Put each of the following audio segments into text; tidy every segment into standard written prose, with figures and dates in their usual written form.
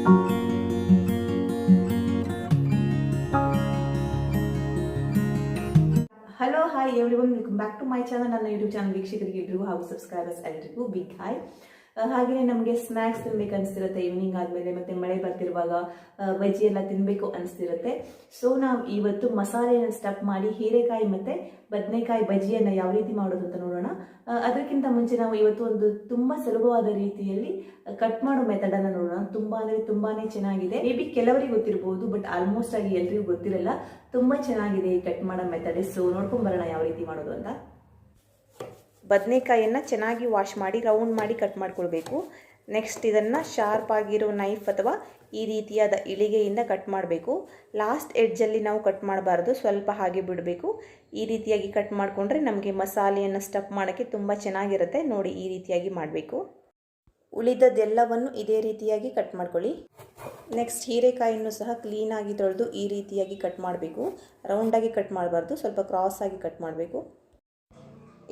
Hello hi everyone, welcome back to my channel. ನನ್ನ YouTube channel ವೀಕ್ಷಕರಿಗೆ ಎಲ್ರಿಗೂ ಹಾಗೂ ಸಬ್ಸ್ಕ್ರೈಬರ್ಸ್ ಎಲ್ರಿಗೂ ಬಿಗ್ ಹಾಯ್. ಹಾಗೆಯೇ ನಮಗೆ ಸ್ನ್ಯಾಕ್ಸ್ ತಿನ್ಬೇಕು ಅನಿಸ್ತಿರುತ್ತೆ ಈವ್ನಿಂಗ್ ಆದಮೇಲೆ, ಮತ್ತು ಮಳೆ ಬರ್ತಿರುವಾಗ ಬಜ್ಜಿ ಎಲ್ಲ ತಿನ್ನಬೇಕು ಅನಿಸ್ತಿರುತ್ತೆ. ಸೊ ನಾವು ಇವತ್ತು ಮಸಾಲೆಯನ್ನು ಸ್ಟಫ್ ಮಾಡಿ ಹೀರೆಕಾಯಿ ಮತ್ತು ಬದನೆಕಾಯಿ ಬಜ್ಜಿಯನ್ನು ಯಾವ ರೀತಿ ಮಾಡೋದು ಅಂತ ನೋಡೋಣ. ಅದಕ್ಕಿಂತ ಮುಂಚೆ ನಾವು ಇವತ್ತು ಒಂದು ತುಂಬ ಸುಲಭವಾದ ರೀತಿಯಲ್ಲಿ ಕಟ್ ಮಾಡೋ ಮೆಥಡನ್ನು ನೋಡೋಣ. ತುಂಬ ಅಂದರೆ ತುಂಬಾ ಚೆನ್ನಾಗಿದೆ. ಮೇ ಬಿ ಕೆಲವರಿಗೆ ಗೊತ್ತಿರ್ಬೋದು, ಬಟ್ ಆಲ್ಮೋಸ್ಟ್ ಆಗಿ ಎಲ್ರಿಗೂ ಗೊತ್ತಿರಲ್ಲ. ತುಂಬ ಚೆನ್ನಾಗಿದೆ ಈ ಕಟ್ ಮಾಡೋ ಮೆಥಡ್. ಸೊ ನೋಡ್ಕೊಂಡು ಬರೋಣ ಯಾವ ರೀತಿ ಮಾಡೋದು ಅಂತ. ಬದನೆಕಾಯಿಯನ್ನು ಚೆನ್ನಾಗಿ ವಾಶ್ ಮಾಡಿ ರೌಂಡ್ ಮಾಡಿ ಕಟ್ ಮಾಡ್ಕೊಳ್ಬೇಕು. ನೆಕ್ಸ್ಟ್ ಇದನ್ನು ಶಾರ್ಪ್ ಆಗಿರೋ ನೈಫ್ ಅಥವಾ ಈ ರೀತಿಯಾದ ಇಳಿಗೆಯಿಂದ ಕಟ್ ಮಾಡಬೇಕು. ಲಾಸ್ಟ್ ಎಡ್ಜಲ್ಲಿ ನಾವು ಕಟ್ ಮಾಡಬಾರ್ದು, ಸ್ವಲ್ಪ ಹಾಗೆ ಬಿಡಬೇಕು. ಈ ರೀತಿಯಾಗಿ ಕಟ್ ಮಾಡಿಕೊಂಡ್ರೆ ನಮಗೆ ಮಸಾಲೆಯನ್ನು ಸ್ಟಫ್ ಮಾಡೋಕ್ಕೆ ತುಂಬ ಚೆನ್ನಾಗಿರುತ್ತೆ. ನೋಡಿ, ಈ ರೀತಿಯಾಗಿ ಮಾಡಬೇಕು. ಉಳಿದದ್ದೆಲ್ಲವನ್ನು ಇದೇ ರೀತಿಯಾಗಿ ಕಟ್ ಮಾಡ್ಕೊಳ್ಳಿ. ನೆಕ್ಸ್ಟ್ ಹೀರೆಕಾಯಿಯನ್ನು ಸಹ ಕ್ಲೀನಾಗಿ ತೊಳೆದು ಈ ರೀತಿಯಾಗಿ ಕಟ್ ಮಾಡಬೇಕು. ರೌಂಡಾಗಿ ಕಟ್ ಮಾಡಬಾರ್ದು, ಸ್ವಲ್ಪ ಕ್ರಾಸ್ ಆಗಿ ಕಟ್ ಮಾಡಬೇಕು.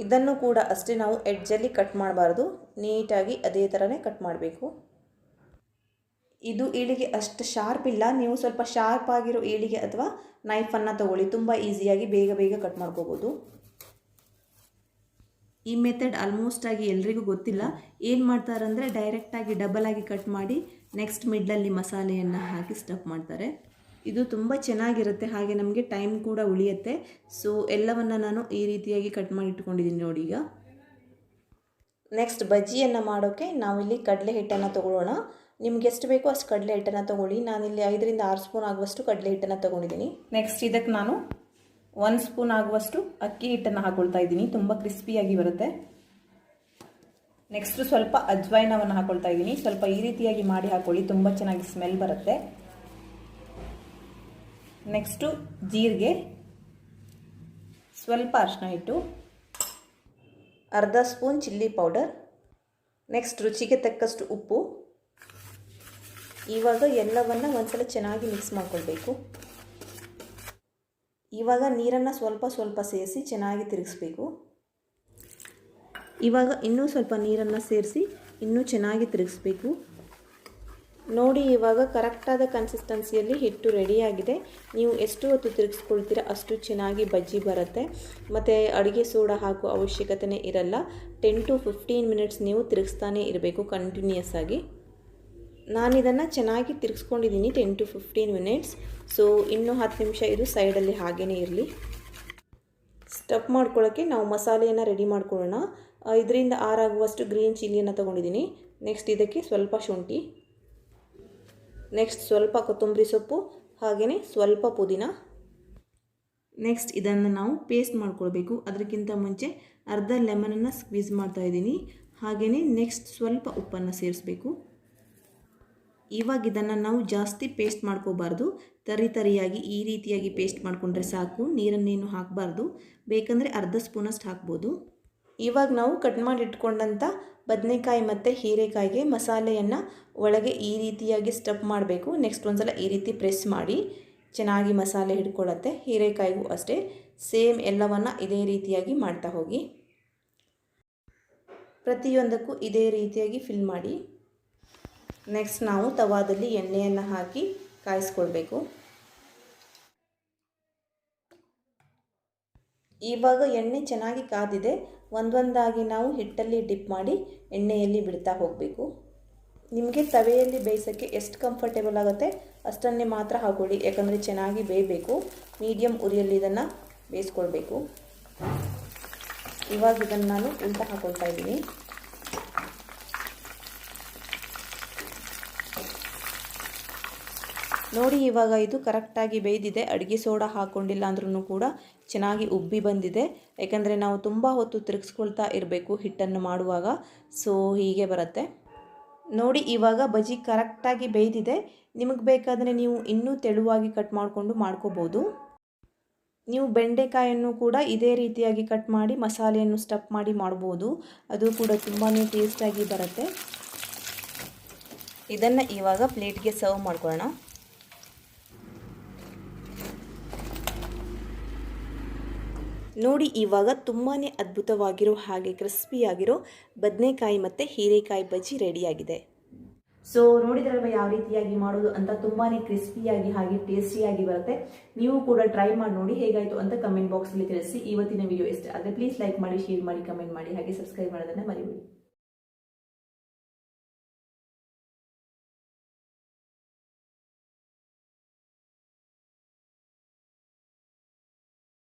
ಇದನ್ನು ಕೂಡ ಅಷ್ಟೇ ನಾವು ಎಡ್ಜಲ್ಲಿ ಕಟ್ ಮಾಡಬಾರ್ದು, ನೀಟಾಗಿ ಅದೇ ಥರನೇ ಕಟ್ ಮಾಡಬೇಕು. ಇದು ಈಳಿಗೆ ಅಷ್ಟು ಶಾರ್ಪ್ ಇಲ್ಲ, ನೀವು ಸ್ವಲ್ಪ ಶಾರ್ಪ್ ಆಗಿರೋ ಈಳಿಗೆ ಅಥವಾ ನೈಫನ್ನು ತಗೊಳ್ಳಿ. ತುಂಬ ಈಸಿಯಾಗಿ ಬೇಗ ಕಟ್ ಮಾಡ್ಕೋಬೋದು. ಈ ಮೆಥಡ್ ಆಲ್ಮೋಸ್ಟ್ ಆಗಿ ಎಲ್ರಿಗೂ ಗೊತ್ತಿಲ್ಲ. ಏನು ಮಾಡ್ತಾರಂದರೆ ಡೈರೆಕ್ಟಾಗಿ ಡಬಲ್ ಆಗಿ ಕಟ್ ಮಾಡಿ ನೆಕ್ಸ್ಟ್ ಮಿಡ್ಲಲ್ಲಿ ಮಸಾಲೆಯನ್ನು ಹಾಕಿ ಸ್ಟಫ್ ಮಾಡ್ತಾರೆ. ಇದು ತುಂಬ ಚೆನ್ನಾಗಿರುತ್ತೆ, ಹಾಗೆ ನಮಗೆ ಟೈಮ್ ಕೂಡ ಉಳಿಯುತ್ತೆ. ಸೊ ಎಲ್ಲವನ್ನು ನಾನು ಈ ರೀತಿಯಾಗಿ ಕಟ್ ಮಾಡಿ ಇಟ್ಕೊಂಡಿದ್ದೀನಿ ನೋಡಿ. ಈಗ ನೆಕ್ಸ್ಟ್ ಬಜ್ಜಿಯನ್ನು ಮಾಡೋಕ್ಕೆ ನಾವಿಲ್ಲಿ ಕಡಲೆ ಹಿಟ್ಟನ್ನು ತೊಗೊಳ್ಳೋಣ. ನಿಮ್ಗೆ ಎಷ್ಟು ಬೇಕೋ ಅಷ್ಟು ಕಡಲೆ ಹಿಟ್ಟನ್ನು ತೊಗೊಳ್ಳಿ. ನಾನಿಲ್ಲಿ 5 ರಿಂದ 6 ಸ್ಪೂನ್ ಆಗುವಷ್ಟು ಕಡಲೆ ಹಿಟ್ಟನ್ನು ತೊಗೊಂಡಿದ್ದೀನಿ. ನೆಕ್ಸ್ಟ್ ಇದಕ್ಕೆ ನಾನು 1 ಸ್ಪೂನ್ ಆಗುವಷ್ಟು ಅಕ್ಕಿ ಹಿಟ್ಟನ್ನು ಹಾಕೊಳ್ತಾ ಇದ್ದೀನಿ. ತುಂಬ ಕ್ರಿಸ್ಪಿಯಾಗಿ ಬರುತ್ತೆ. ನೆಕ್ಸ್ಟ್ ಸ್ವಲ್ಪ ಅಜ್ವೈನವನ್ನು ಹಾಕೊಳ್ತಾ ಇದ್ದೀನಿ. ಸ್ವಲ್ಪ ಈ ರೀತಿಯಾಗಿ ಮಾಡಿ ಹಾಕೊಳ್ಳಿ, ತುಂಬ ಚೆನ್ನಾಗಿ ಸ್ಮೆಲ್ ಬರುತ್ತೆ. ನೆಕ್ಸ್ಟು ಜೀರಿಗೆ, ಸ್ವಲ್ಪ ಅರಿಶಿನ ಹಿಟ್ಟು, ಅರ್ಧ ಸ್ಪೂನ್ ಚಿಲ್ಲಿ ಪೌಡರ್, ನೆಕ್ಸ್ಟ್ ರುಚಿಗೆ ತಕ್ಕಷ್ಟು ಉಪ್ಪು. ಇವಾಗ ಎಲ್ಲವನ್ನು ಒಂದ್ಸಲ ಚೆನ್ನಾಗಿ ಮಿಕ್ಸ್ ಮಾಡ್ಕೊಳ್ಬೇಕು. ಇವಾಗ ನೀರನ್ನು ಸ್ವಲ್ಪ ಸೇರಿಸಿ ಚೆನ್ನಾಗಿ ತಿರುಗಿಸ್ಬೇಕು. ಇವಾಗ ಇನ್ನೂ ಸ್ವಲ್ಪ ನೀರನ್ನು ಸೇರಿಸಿ ಇನ್ನೂ ಚೆನ್ನಾಗಿ ತಿರುಗಿಸ್ಬೇಕು. ನೋಡಿ, ಇವಾಗ ಕರೆಕ್ಟಾದ ಕನ್ಸಿಸ್ಟೆನ್ಸಿಯಲ್ಲಿ ಹಿಟ್ಟು ರೆಡಿಯಾಗಿದೆ. ನೀವು ಎಷ್ಟು ಹೊತ್ತು ತಿರುಗಿಸ್ಕೊಳ್ತೀರ ಅಷ್ಟು ಚೆನ್ನಾಗಿ ಬಜ್ಜಿ ಬರುತ್ತೆ. ಮತ್ತು ಅಡುಗೆ ಸೋಡಾ ಹಾಕೋ ಅವಶ್ಯಕತೆಯೇ ಇರಲ್ಲ. 10 to 15 ಮಿನಿಟ್ಸ್ ನೀವು ತಿರುಗಿಸ್ತಾನೆ ಇರಬೇಕು ಕಂಟಿನ್ಯೂಯಸ್ ಆಗಿ. ನಾನಿದನ್ನು ಚೆನ್ನಾಗಿ ತಿರುಗಿಸ್ಕೊಂಡಿದ್ದೀನಿ 10 to 15 ಮಿನಿಟ್ಸ್. ಸೊ ಇನ್ನೂ 10 ನಿಮಿಷ ಇದು ಸೈಡಲ್ಲಿ ಹಾಗೇ ಇರಲಿ. ಸ್ಟಫ್ ಮಾಡ್ಕೊಳ್ಳೋಕ್ಕೆ ನಾವು ಮಸಾಲೆಯನ್ನು ರೆಡಿ ಮಾಡ್ಕೊಳ್ಳೋಣ. 5 ರಿಂದ 6 ಆಗುವಷ್ಟು ಗ್ರೀನ್ ಚಿಲ್ಲಿಯನ್ನು ತೊಗೊಂಡಿದ್ದೀನಿ. ನೆಕ್ಸ್ಟ್ ಇದಕ್ಕೆ ಸ್ವಲ್ಪ ಶುಂಠಿ, ನೆಕ್ಸ್ಟ್ ಸ್ವಲ್ಪ ಕೊತ್ತಂಬರಿ ಸೊಪ್ಪು, ಹಾಗೆಯೇ ಸ್ವಲ್ಪ ಪುದೀನ. ನೆಕ್ಸ್ಟ್ ಇದನ್ನು ನಾವು ಪೇಸ್ಟ್ ಮಾಡ್ಕೊಳ್ಬೇಕು. ಅದಕ್ಕಿಂತ ಮುಂಚೆ ಅರ್ಧ ಲೆಮನನ್ನು ಸ್ಕ್ವೀಸ್ ಮಾಡ್ತಾಯಿದ್ದೀನಿ. ಹಾಗೆಯೇ ನೆಕ್ಸ್ಟ್ ಸ್ವಲ್ಪ ಉಪ್ಪನ್ನು ಸೇರಿಸಬೇಕು. ಇವಾಗ ಇದನ್ನು ನಾವು ಜಾಸ್ತಿ ಪೇಸ್ಟ್ ಮಾಡ್ಕೋಬಾರ್ದು, ತರಿಯಾಗಿ ಈ ರೀತಿಯಾಗಿ ಪೇಸ್ಟ್ ಮಾಡಿಕೊಂಡ್ರೆ ಸಾಕು. ನೀರನ್ನೇನು ಹಾಕಬಾರ್ದು, ಬೇಕಂದರೆ ಅರ್ಧ ಸ್ಪೂನಷ್ಟು ಹಾಕ್ಬೋದು. ಇವಾಗ ನಾವು ಕಟ್ ಮಾಡಿ ಇಟ್ಕೊಂಡಂಥ ಬದನೆಕಾಯಿ ಮತ್ತು ಹೀರೆಕಾಯಿಗೆ ಮಸಾಲೆಯನ್ನು ಒಳಗೆ ಈ ರೀತಿಯಾಗಿ ಸ್ಟಫ್ ಮಾಡಬೇಕು. ನೆಕ್ಸ್ಟ್ ಒಂದ್ಸಲ ಈ ರೀತಿ ಪ್ರೆಸ್ ಮಾಡಿ ಚೆನ್ನಾಗಿ ಮಸಾಲೆ ಹಿಡ್ಕೊಳ್ಳುತ್ತೆ. ಹೀರೆಕಾಯಿಗೂ ಅಷ್ಟೇ ಸೇಮ್ ಎಲ್ಲವನ್ನು ಇದೇ ರೀತಿಯಾಗಿ ಮಾಡ್ತಾ ಹೋಗಿ. ಪ್ರತಿಯೊಂದಕ್ಕೂ ಇದೇ ರೀತಿಯಾಗಿ ಫಿಲ್ ಮಾಡಿ. ನೆಕ್ಸ್ಟ್ ನಾವು ತವಾದಲ್ಲಿ ಎಣ್ಣೆಯನ್ನು ಹಾಕಿ ಕಾಯಿಸ್ಕೊಳ್ಬೇಕು. ಇವಾಗ ಎಣ್ಣೆ ಚೆನ್ನಾಗಿ ಕಾದಿದೆ. ಒಂದೊಂದಾಗಿ ನಾವು ಹಿಟ್ಟಲ್ಲಿ ಡಿಪ್ ಮಾಡಿ ಎಣ್ಣೆಯಲ್ಲಿ ಬಿಡ್ತಾ ಹೋಗಬೇಕು. ನಿಮಗೆ ತವೆಯಲ್ಲಿ ಬೇಯಿಸೋಕ್ಕೆ ಎಷ್ಟು ಕಂಫರ್ಟೇಬಲ್ ಆಗುತ್ತೆ ಅಷ್ಟನ್ನೇ ಮಾತ್ರ ಹಾಕೊಳ್ಳಿ, ಯಾಕಂದರೆ ಚೆನ್ನಾಗಿ ಬೇಯಬೇಕು. ಮೀಡಿಯಮ್ ಉರಿಯಲ್ಲಿ ಇದನ್ನು ಬೇಯಿಸ್ಕೊಳ್ಬೇಕು. ಇವಾಗ ಇದನ್ನು ನಾನು ಉಲ್ಟಾ ಹಾಕೊಳ್ತಾ ಇದ್ದೀನಿ. ನೋಡಿ, ಇವಾಗ ಇದು ಕರೆಕ್ಟಾಗಿ ಬೇಯ್ದಿದೆ. ಅಡುಗೆ ಸೋಡಾ ಹಾಕ್ಕೊಂಡಿಲ್ಲ ಅಂದ್ರೂ ಕೂಡ ಚೆನ್ನಾಗಿ ಉಬ್ಬಿ ಬಂದಿದೆ. ಯಾಕಂದರೆ ನಾವು ತುಂಬ ಹೊತ್ತು ತಿರುಗಿಸ್ಕೊಳ್ತಾ ಇರಬೇಕು ಹಿಟ್ಟನ್ನು ಮಾಡುವಾಗ. ಸೊ ಹೀಗೆ ಬರುತ್ತೆ ನೋಡಿ. ಇವಾಗ ಬಜ್ಜಿ ಕರೆಕ್ಟಾಗಿ ಬೇಯ್ದಿದೆ. ನಿಮಗೆ ಬೇಕಾದರೆ ನೀವು ಇನ್ನೂ ತೆಳುವಾಗಿ ಕಟ್ ಮಾಡಿಕೊಂಡು ಮಾಡ್ಕೋಬೋದು. ನೀವು ಬೆಂಡೆಕಾಯನ್ನು ಕೂಡ ಇದೇ ರೀತಿಯಾಗಿ ಕಟ್ ಮಾಡಿ ಮಸಾಲೆಯನ್ನು ಸ್ಟಫ್ ಮಾಡಿ ಮಾಡ್ಬೋದು. ಅದು ಕೂಡ ತುಂಬಾ ಟೇಸ್ಟಾಗಿ ಬರುತ್ತೆ. ಇದನ್ನು ಇವಾಗ ಪ್ಲೇಟ್ಗೆ ಸರ್ವ್ ಮಾಡ್ಕೊಳ್ಳೋಣ. ನೋಡಿ, ಇವಾಗ ತುಂಬಾ ಅದ್ಭುತವಾಗಿರೋ ಹಾಗೆ ಕ್ರಿಸ್ಪಿಯಾಗಿರೋ ಬದನೆಕಾಯಿ ಮತ್ತು ಹೀರೆಕಾಯಿ ಬಜ್ಜಿ ರೆಡಿಯಾಗಿದೆ. ಸೊ ನೋಡಿದ್ರಲ್ವ ಯಾವ ರೀತಿಯಾಗಿ ಮಾಡೋದು ಅಂತ. ತುಂಬಾನೇ ಕ್ರಿಸ್ಪಿಯಾಗಿ ಹಾಗೆ ಟೇಸ್ಟಿಯಾಗಿ ಬರುತ್ತೆ. ನೀವು ಕೂಡ ಟ್ರೈ ಮಾಡಿ ನೋಡಿ, ಹೇಗಾಯ್ತು ಅಂತ ಕಮೆಂಟ್ ಬಾಕ್ಸ್ ಅಲ್ಲಿ ತಿಳಿಸಿ. ಇವತ್ತಿನ ವಿಡಿಯೋ ಇಷ್ಟ ಆದರೆ ಪ್ಲೀಸ್ ಲೈಕ್ ಮಾಡಿ, ಶೇರ್ ಮಾಡಿ, ಕಮೆಂಟ್ ಮಾಡಿ, ಹಾಗೆ ಸಬ್ಸ್ಕ್ರೈಬ್ ಮಾಡೋದನ್ನ ಮರಿಬೇಡಿ.